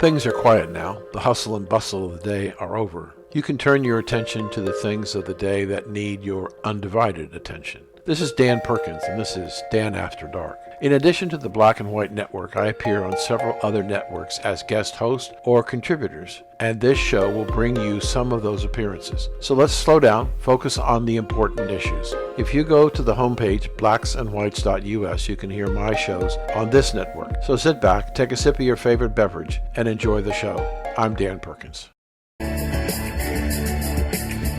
Things are quiet now. The hustle and bustle of the day are over. You can turn your attention to the things of the day that need your undivided attention. This is Dan Perkins, and this is Dan After Dark. In addition to the Black and White Network, I appear on several other networks as guest host or contributors, and this show will bring you some of those appearances. So let's slow down, focus on the important issues. If you go to the homepage, blacksandwhites.us, you can hear my shows on this network. So sit back, take a sip of your favorite beverage, and enjoy the show. I'm Dan Perkins.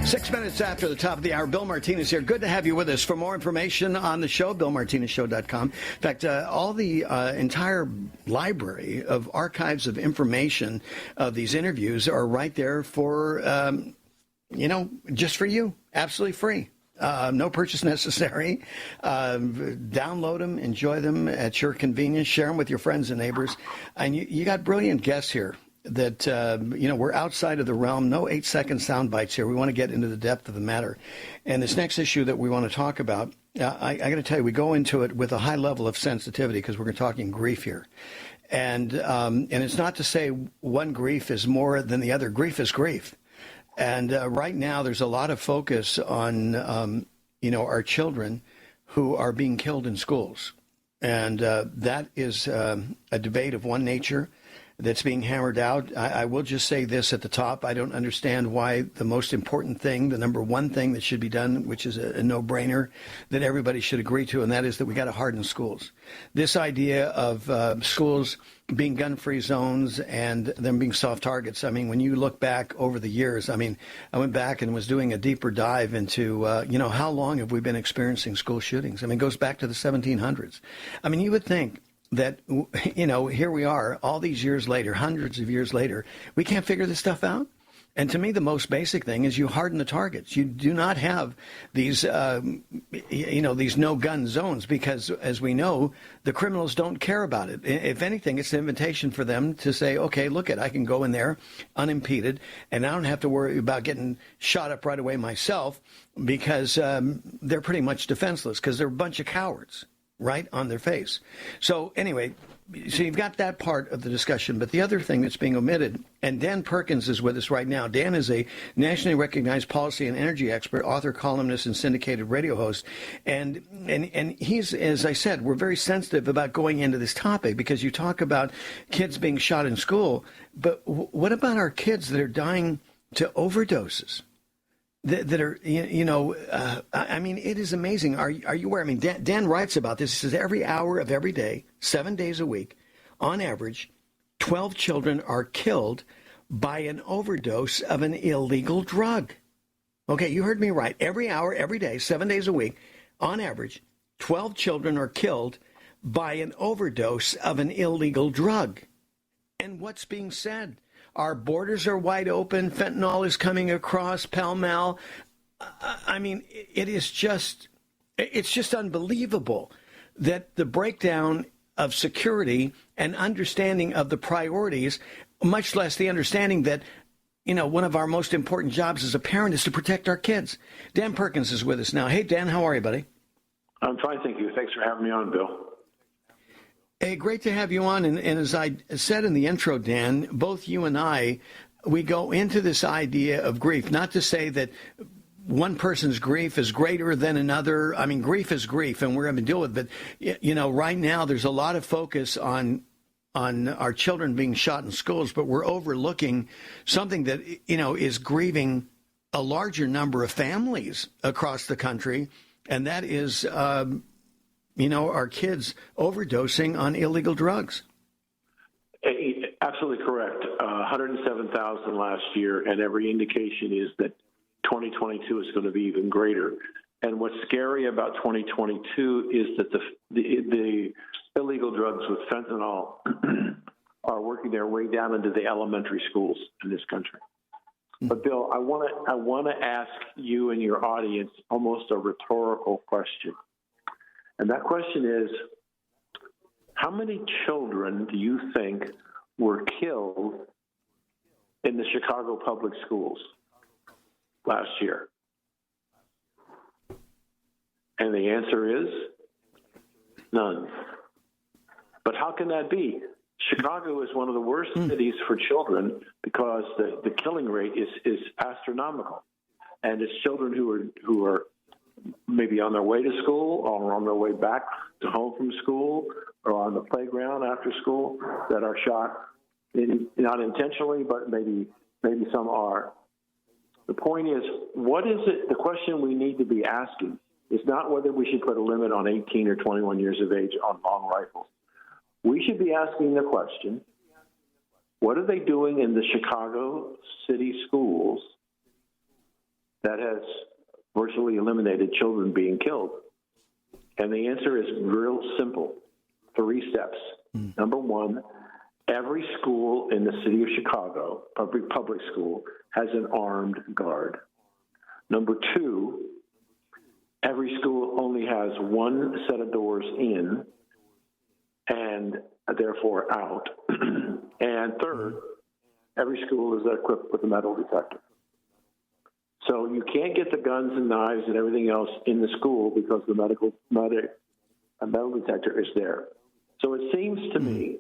6 minutes after the top of the hour, Bill Martinez here. Good to have you with us. For more information on the show, BillMartinezShow.com. In fact, all the entire library of archives of information of these interviews are right there for, just for you. Absolutely free. No purchase necessary. Download them, enjoy them at your convenience, share them with your friends and neighbors. And you got brilliant guests here that, we're outside of the realm. No 8-second sound bites here. We want to get into the depth of the matter. And this next issue that we want to talk about, I got to tell you, we go into it with a high level of sensitivity because we're talking grief here. And it's not to say one grief is more than the other. Grief is grief. And right now, there's a lot of focus on, our children who are being killed in schools. And that is a debate of one nature that's being hammered out. I will just say this at the top. I don't understand why the most important thing, the number one thing that should be done, which is a no-brainer that everybody should agree to, and that is that we got to harden schools. This idea of schools being gun-free zones and them being soft targets. I mean, when you look back over the years, I went back and was doing a deeper dive into, how long have we been experiencing school shootings? It goes back to the 1700s. You would think that, here we are all these years later, hundreds of years later, we can't figure this stuff out. And to me, the most basic thing is you harden the targets. You do not have these, these no-gun zones because, as we know, the criminals don't care about it. If anything, it's an invitation for them to say, okay, look I can go in there unimpeded, and I don't have to worry about getting shot up right away myself because they're pretty much defenseless because they're a bunch of cowards right on their face. So anyway, so you've got that part of the discussion, but the other thing that's being omitted, and Dan Perkins is with us right now. Dan is a nationally recognized policy and energy expert, author, columnist, and syndicated radio host. And he's, as I said, we're very sensitive about going into this topic because you talk about kids being shot in school, but what about our kids that are dying to overdoses? That are, it is amazing. Are you aware? Dan writes about this. He says every hour of every day, 7 days a week, on average, 12 children are killed by an overdose of an illegal drug. Okay, you heard me right. Every hour, every day, 7 days a week, on average, 12 children are killed by an overdose of an illegal drug. And what's being said? Our borders are wide open. Fentanyl is coming across pell-mell. It's just unbelievable that the breakdown of security and understanding of the priorities, much less the understanding that, one of our most important jobs as a parent is to protect our kids. Dan Perkins is with us now. Hey, Dan, how are you, buddy? I'm fine, thank you. Thanks for having me on, Bill. Hey, great to have you on. And as I said in the intro, Dan, both you and I, we go into this idea of grief, not to say that one person's grief is greater than another. Grief is grief, and we're going to deal with it. But, right now there's a lot of focus on our children being shot in schools, but we're overlooking something that, is grieving a larger number of families across the country, and that is our kids overdosing on illegal drugs. Absolutely correct. 107,000 last year, and every indication is that 2022 is going to be even greater. And what's scary about 2022 is that the illegal drugs with fentanyl are working their way down into the elementary schools in this country. But Bill, I want to ask you and your audience almost a rhetorical question. And that question is, how many children do you think were killed in the Chicago public schools last year? And the answer is none. But how can that be? Chicago is one of the worst cities for children because the killing rate is astronomical, and it's children who are maybe on their way to school or on their way back to home from school or on the playground after school that are shot, not intentionally, but maybe some are. The point is, what is it? The question we need to be asking is not whether we should put a limit on 18 or 21 years of age on long rifles. We should be asking the question, what are they doing in the Chicago city schools that has virtually eliminated children being killed? And the answer is real simple, 3 steps. Number one, every school in the city of Chicago, public school, has an armed guard. Number two, every school only has one set of doors in and therefore out. And third, every school is equipped with a metal detector. So you can't get the guns and knives and everything else in the school because the metal detector is there. So it seems to me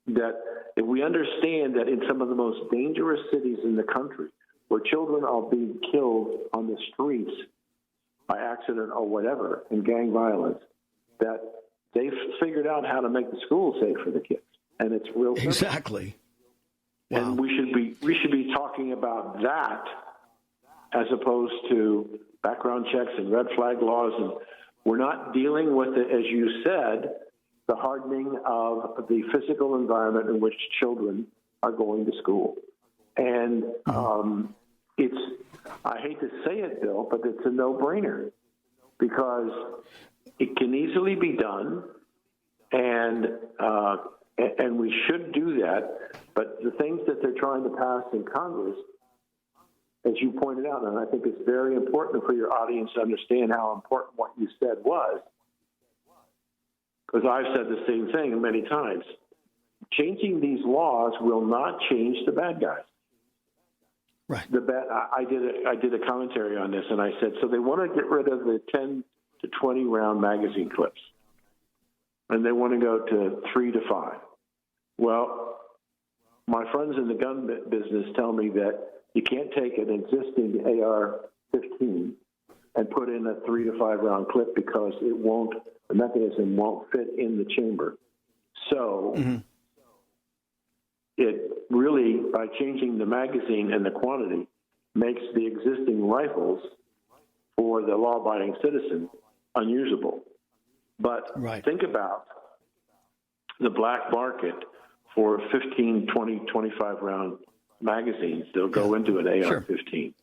that if we understand that in some of the most dangerous cities in the country, where children are being killed on the streets by accident or whatever in gang violence, that they've figured out how to make the school safe for the kids, and it's real simple. Exactly. Wow. And we should be talking about that as opposed to background checks and red flag laws, and we're not dealing with it, as you said, the hardening of the physical environment in which children are going to school. And I hate to say it, Bill, but it's a no-brainer because it can easily be done, and we should do that. But the things that they're trying to pass in Congress, as you pointed out, and I think it's very important for your audience to understand how important what you said was, because I've said the same thing many times. Changing these laws will not change the bad guys. Right. I did a commentary on this, and I said, so they want to get rid of the 10 to 20 round magazine clips, and they want to go to 3 to 5. Well, my friends in the gun business tell me that you can't take an existing AR-15 and put in a 3 to 5 round clip because the mechanism won't fit in the chamber. So it really, by changing the magazine and the quantity, makes the existing rifles for the law-abiding citizen unusable. But think about the black market for 15, 20, 25 round magazines that'll go into an AR-15. Sure.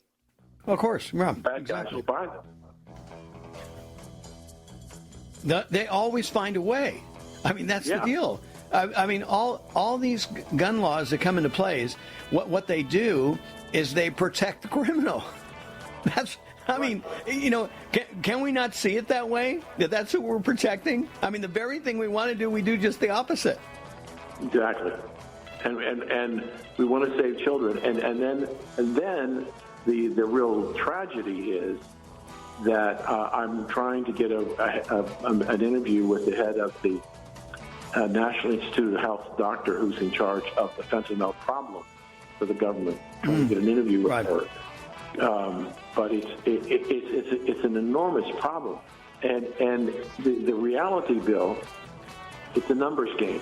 Of course, bad guys will buy them. They always find a way. I mean, that's the deal. I mean, all these gun laws that come into place, what they do is they protect the criminal. I mean, can we not see it that way? That's who we're protecting? I mean, the very thing we want to do, we do just the opposite. Exactly. And we want to save children. And then the real tragedy is that I'm trying to get an interview with the head of the National Institute of Health doctor who's in charge of the fentanyl problem for the government. Trying to get an interview with her. But it's an enormous problem. And the reality, Bill, it's a numbers game.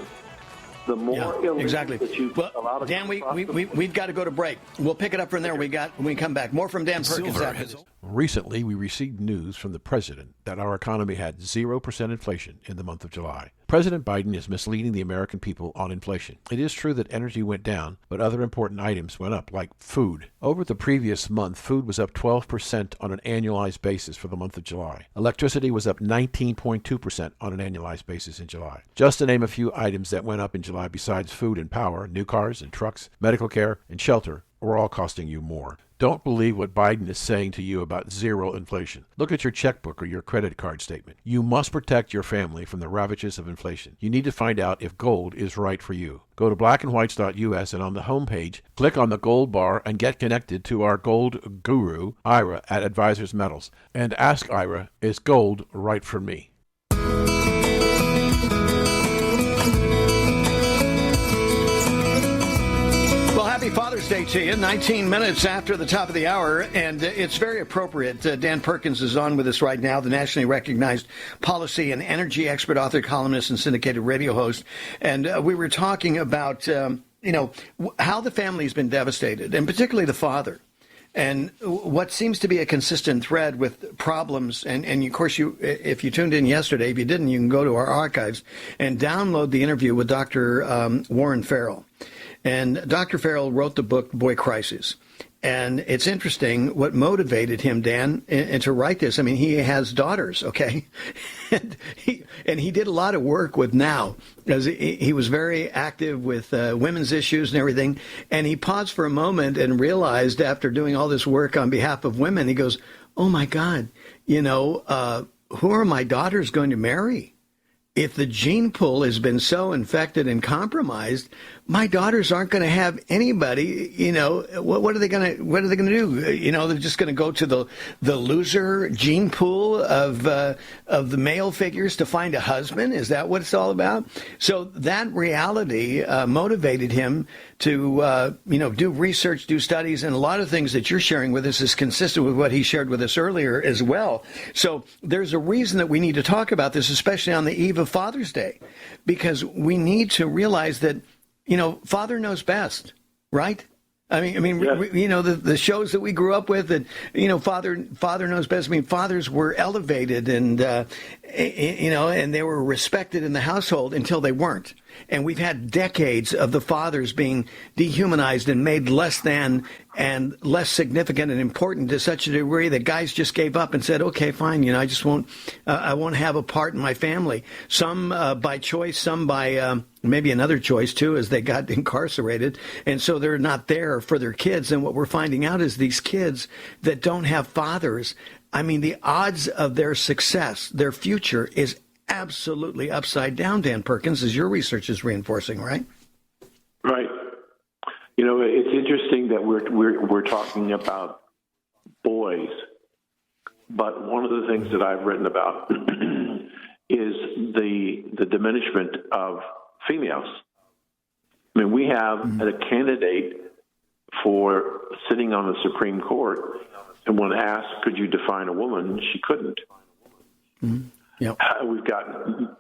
The more that you allow to Dan, we've got to go to break. We'll pick it up from there when we come back. More from Dan Perkins. Recently, we received news from the president that our economy had 0% inflation in the month of July. President Biden is misleading the American people on inflation. It is true that energy went down, but other important items went up, like food. Over the previous month, food was up 12% on an annualized basis for the month of July. Electricity was up 19.2% on an annualized basis in July. Just to name a few items that went up in July besides food and power, new cars and trucks, medical care, and shelter are all costing you more. Don't believe what Biden is saying to you about zero inflation. Look at your checkbook or your credit card statement. You must protect your family from the ravages of inflation. You need to find out if gold is right for you. Go to blackandwhites.us and on the homepage, click on the gold bar and get connected to our gold guru, Ira, at Advisors Metals. And ask Ira, is gold right for me? Father's Day to you, 19 minutes after the top of the hour, and it's very appropriate. Dan Perkins is on with us right now, the nationally recognized policy and energy expert, author, columnist, and syndicated radio host. And we were talking about, how the family's been devastated, and particularly the father. And what seems to be a consistent thread with problems, and of course, if you tuned in yesterday, if you didn't, you can go to our archives and download the interview with Dr. Warren Farrell. And Dr. Farrell wrote the book, Boy Crisis. And it's interesting what motivated him, Dan, and to write this. I mean, he has daughters, okay? and he did a lot of work with Now, because he was very active with women's issues and everything. And he paused for a moment and realized, after doing all this work on behalf of women, he goes, oh, my God, who are my daughters going to marry? If the gene pool has been so infected and compromised, my daughters aren't going to have anybody. What are they going to do? They're just going to go to the loser gene pool of the male figures to find a husband. Is that what it's all about? So that reality motivated him to do research, do studies, and a lot of things that you're sharing with us is consistent with what he shared with us earlier as well. So there's a reason that we need to talk about this, especially on the eve of Father's Day, because we need to realize that Father knows best, right? I mean, yeah. The shows that we grew up with, that Father knows best. I mean, fathers were elevated and and they were respected in the household until they weren't. And we've had decades of the fathers being dehumanized and made less than and less significant and important to such a degree that guys just gave up and said, okay, fine, I just won't have a part in my family. Some by choice, some by maybe another choice too, as they got incarcerated. And so they're not there for their kids. And what we're finding out is these kids that don't have fathers, I mean, the odds of their success, their future is absolutely upside down, Dan Perkins, as your research is reinforcing, right? Right. It's interesting that we're talking about boys, but one of the things that I've written about is the diminishment of females. I mean, we have a candidate for sitting on the Supreme Court, and when asked, could you define a woman, she couldn't. Mm-hmm. Yep. We've got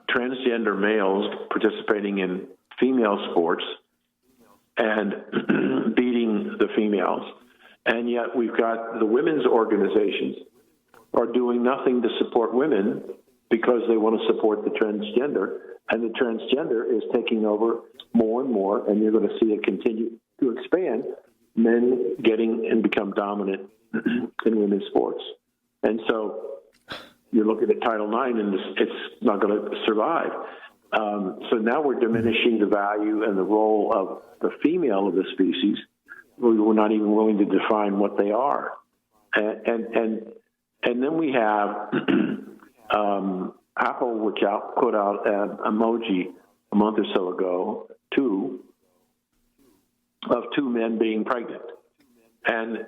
transgender males participating in female sports and beating the females. And yet we've got the women's organizations are doing nothing to support women because they want to support the transgender. And the transgender is taking over more and more, and you're going to see it continue to expand, men getting and become dominant in women's sports. And so you're looking at Title IX, and it's not going to survive. So now we're diminishing the value and the role of the female of the species. We're not even willing to define what they are. And then we have Apple, which put out an emoji a month or so ago, of two men being pregnant. And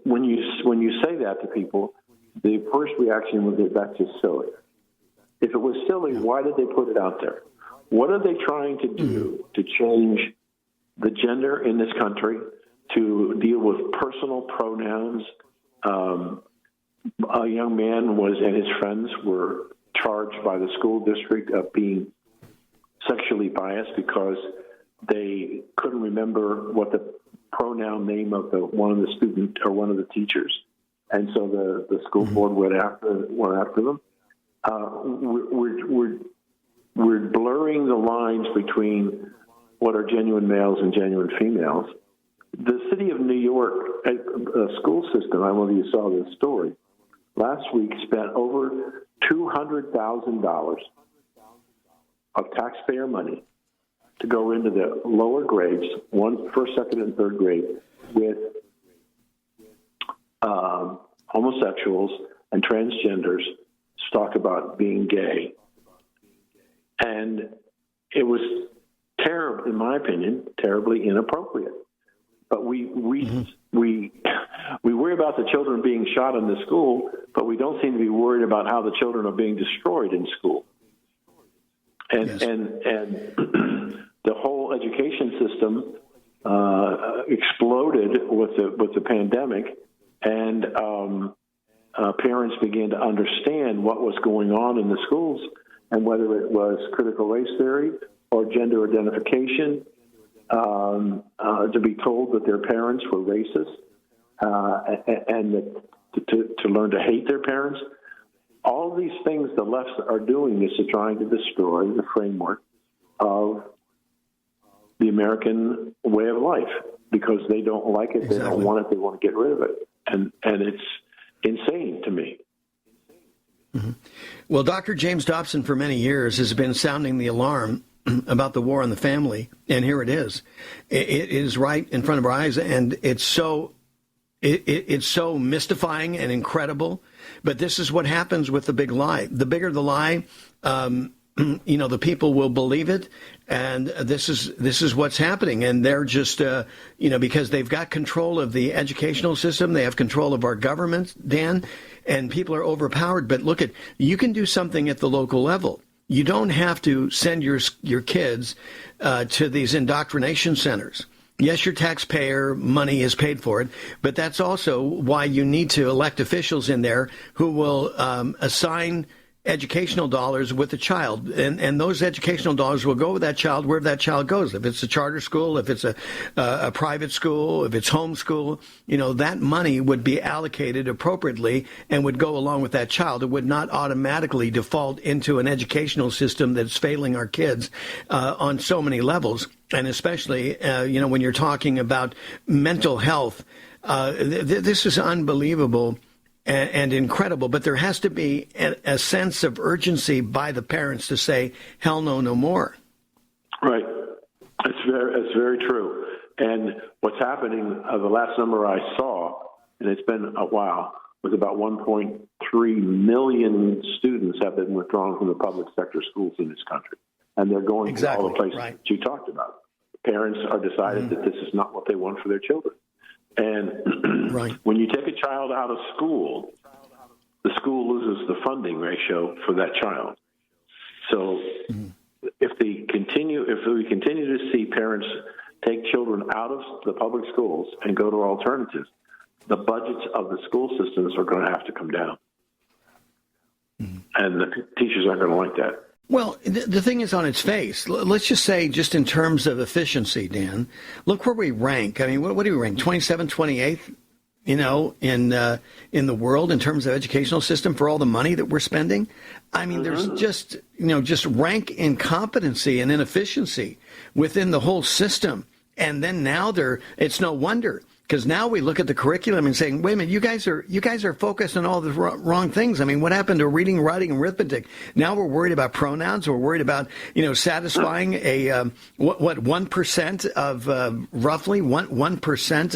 when you say that to people, the first reaction was that that's just silly. If it was silly, why did they put it out there? What are they trying to do to change the gender in this country, to deal with personal pronouns? A young man and his friends were charged by the school district of being sexually biased because they couldn't remember what the pronoun name of one of the students or one of the teachers. And so the school board went after them. We're blurring the lines between what are genuine males and genuine females. The city of New York school system, I don't know if you saw this story, last week spent over $200,000 of taxpayer money to go into the lower grades, first, second, and third grade, with homosexuals and transgenders to talk about being gay. And it was terrible, in my opinion, terribly inappropriate. But we worry about the children being shot in the school, but we don't seem to be worried about how the children are being destroyed in school. And the whole education system exploded with the pandemic, and parents began to understand what was going on in the schools, and whether it was critical race theory or gender identification, to be told that their parents were racist, and to learn to hate their parents. All these things the left are doing is to trying to destroy the framework of the American way of life, because they don't like it, They don't want it, they want to get rid of it. And it's insane to me. Mm-hmm. Well, Dr. James Dobson for many years has been sounding the alarm about the war on the family, and here it is. It is right in front of our eyes, and it's so mystifying and incredible. But this is what happens with the big lie. The bigger the lie, the people will believe it, and this is what's happening. And they're just, because they've got control of the educational system, they have control of our government, Dan, and people are overpowered. But look you can do something at the local level. You don't have to send your kids to these indoctrination centers. Yes, your taxpayer money is paid for it, but that's also why you need to elect officials in there who will assign educational dollars with the child, and those educational dollars will go with that child wherever that child goes. If it's a charter school, if it's a private school, if it's homeschool, that money would be allocated appropriately and would go along with that child. It would not automatically default into an educational system that's failing our kids on so many levels, and especially when you're talking about mental health. This is unbelievable and incredible, but there has to be a sense of urgency by the parents to say, hell no, no more. Right. It's very true. And what's happening, the last number I saw, and it's been a while, was about 1.3 million students have been withdrawn from the public sector schools in this country. And they're going to all the places that you talked about. Parents are decided that this is not what they want for their children. And when you take a child out of school, the school loses the funding ratio for that child. So if we continue to see parents take children out of the public schools and go to alternatives, the budgets of the school systems are going to have to come down. And the teachers aren't going to like that. Well, the thing is on its face. Let's just say, just in terms of efficiency, Dan, look where we rank. I mean, what do we rank? 27th, 28th, in the world in terms of educational system for all the money that we're spending. I mean, there's just rank incompetency and inefficiency within the whole system. And then now it's no wonder. Because now we look at the curriculum and saying, wait a minute, you guys are focused on all the wrong things. I mean, what happened to reading, writing, and arithmetic? Now we're worried about pronouns. We're worried about, satisfying a 1% of roughly 1%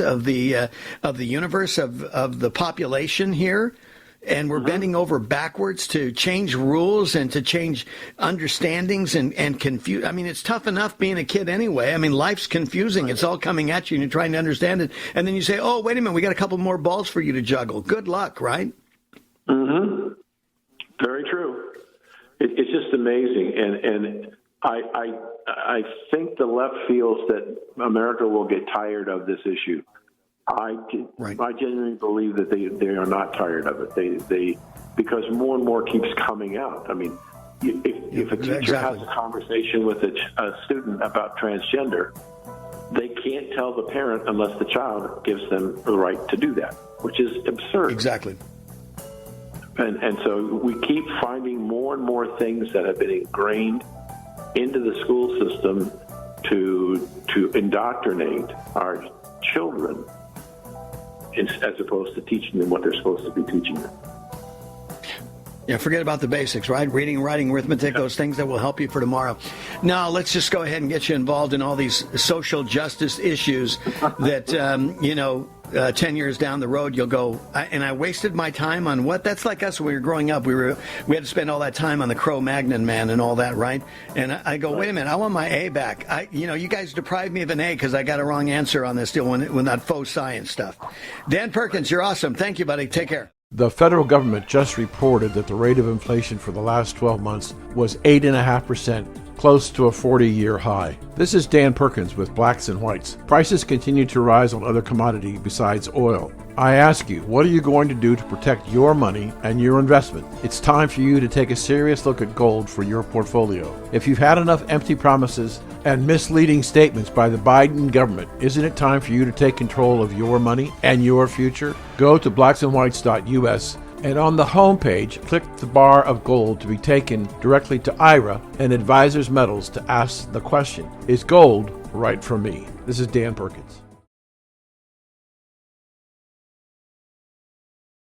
of the universe of the population here. And we're bending over backwards to change rules and to change understandings and confuse. I mean, it's tough enough being a kid anyway. I mean, life's confusing. It's all coming at you and you're trying to understand it. And then you say, oh, wait a minute, we got a couple more balls for you to juggle. Good luck, right? Mm-hmm. Very true. It's just amazing. And I think the left feels that America will get tired of this issue. I genuinely believe that they are not tired of it. They because more and more keeps coming out. I mean, if a teacher has a conversation with a student about transgender, they can't tell the parent unless the child gives them the right to do that, which is absurd. Exactly. And so we keep finding more and more things that have been ingrained into the school system to indoctrinate our children, as opposed to teaching them what they're supposed to be teaching them. Yeah, forget about the basics, right? Reading, writing, arithmetic, those things that will help you for tomorrow. Now, let's just go ahead and get you involved in all these social justice issues that, 10 years down the road, you'll go, and I wasted my time on what? That's like us when we were growing up. We had to spend all that time on the Cro-Magnon man and all that, right? And I go, wait a minute, I want my A back. You guys deprived me of an A because I got a wrong answer on this deal with that faux science stuff. Dan Perkins, you're awesome. Thank you, buddy. Take care. The federal government just reported that the rate of inflation for the last 12 months was 8.5%, close to a 40-year high. This is Dan Perkins with Blacks and Whites. Prices continue to rise on other commodity besides oil. I ask you, what are you going to do to protect your money and your investment? It's time for you to take a serious look at gold for your portfolio. If you've had enough empty promises and misleading statements by the Biden government, isn't it time for you to take control of your money and your future? Go to blacksandwhites.us and on the homepage, click the bar of gold to be taken directly to IRA and Advisors Metals to ask the question, is gold right for me? This is Dan Perkins.